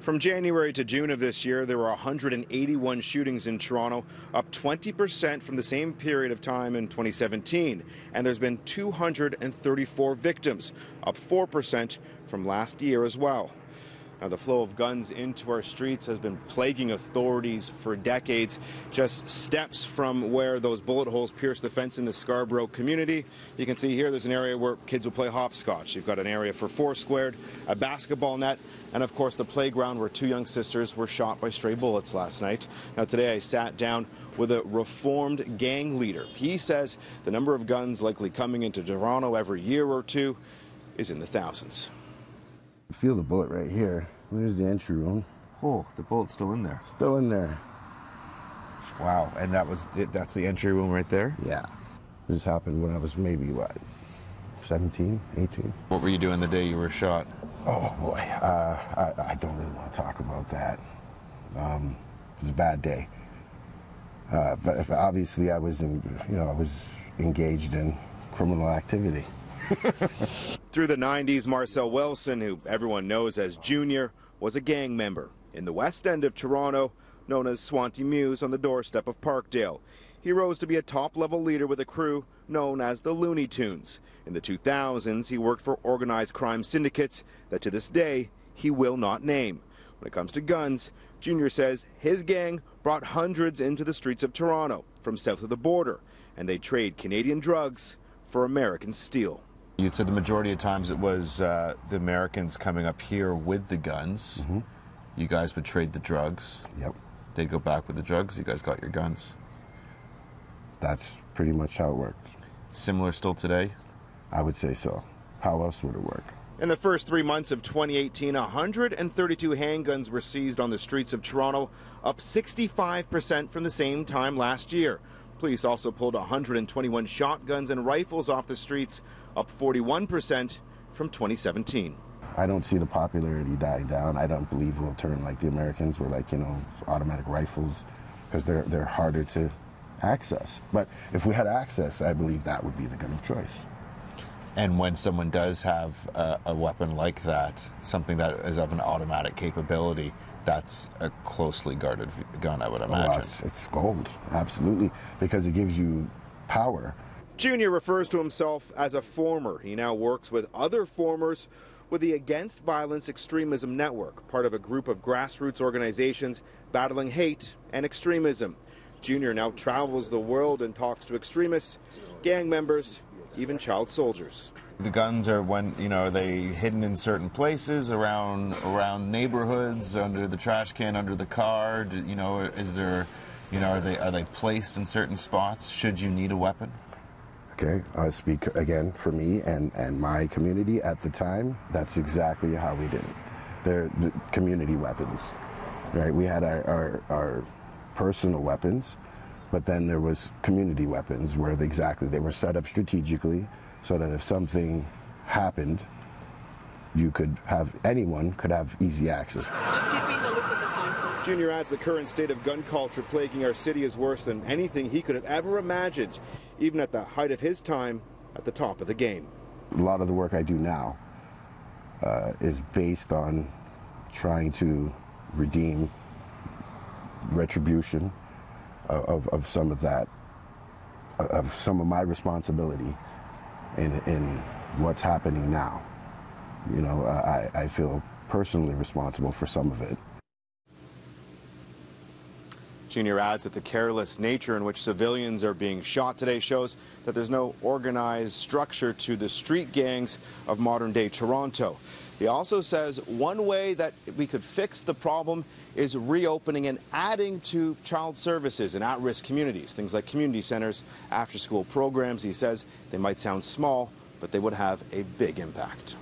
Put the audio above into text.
From January to June of this year, there were 181 shootings in Toronto, up 20% from the same period of time in 2017. And there's been 234 victims, up 4% from last year as well. Now, the flow of guns into our streets has been plaguing authorities for decades. Just steps from where those bullet holes pierced the fence in the Scarborough community. You can see here there's an area where kids will play hopscotch. You've got an area for Foursquared, a basketball net, and of course the playground where two young sisters were shot by stray bullets last night. Now, today I sat down with a reformed gang leader. He says the number of guns likely coming into Toronto every year or two is in the thousands. Feel the bullet right here. There's the entry room. Oh, the bullet's still in there. Still in there. Wow, and that's the entry room right there? Yeah. This happened when I was maybe, what, 17, 18? What were you doing the day you were shot? Oh, boy. I don't really want to talk about that. It was a bad day. But obviously I was engaged in criminal activity. Through the 90s, Marcell Wilson, who everyone knows as Junior, was a gang member in the West End of Toronto, known as Swanty Mews, on the doorstep of Parkdale. He rose to be a top-level leader with a crew known as the Looney Tunes. In the 2000s, he worked for organized crime syndicates that to this day he will not name. When it comes to guns, Junior says his gang brought hundreds into the streets of Toronto from south of the border, and they trade Canadian drugs for American steel. You said the majority of times it was the Americans coming up here with the guns. Mm-hmm. You guys would trade the drugs. Yep. They'd go back with the drugs. You guys got your guns. That's pretty much how it worked. Similar still today? I would say so. How else would it work? In the first 3 months of 2018, 132 handguns were seized on the streets of Toronto, up 65% from the same time last year. Police also pulled 121 shotguns and rifles off the streets, up 41% from 2017. I don't see the popularity dying down. I don't believe we'll turn like the Americans were, like, automatic rifles, because they're harder to access. But if we had access, I believe that would be the gun of choice. And when someone does have a weapon like that, something that is of an automatic capability, that's a closely guarded gun, I would imagine. Oh, it's gold, absolutely, because it gives you power. Junior refers to himself as a former. He now works with other formers with the Against Violence Extremism Network, part of a group of grassroots organizations battling hate and extremism. Junior now travels the world and talks to extremists, gang members, even child soldiers. The guns are are they hidden in certain places around neighborhoods, under the trash can, under the car? Is there, are they placed in certain spots should you need a weapon? Okay, I speak again for me and my community at the time. That's exactly how we did it. They're the community weapons, right? We had our personal weapons, but then there was community weapons where they were set up strategically so that if something happened, anyone could have easy access. Junior adds the current state of gun culture plaguing our city is worse than anything he could have ever imagined, even at the height of his time at the top of the game. A lot of the work I do now is based on trying to redeem retribution of some of that, of some of my responsibility in what's happening now. I feel personally responsible for some of it. Junior adds that the careless nature in which civilians are being shot today shows that there's no organized structure to the street gangs of modern-day Toronto. He also says one way that we could fix the problem is reopening and adding to child services in at-risk communities, things like community centers, after-school programs. He says they might sound small, but they would have a big impact.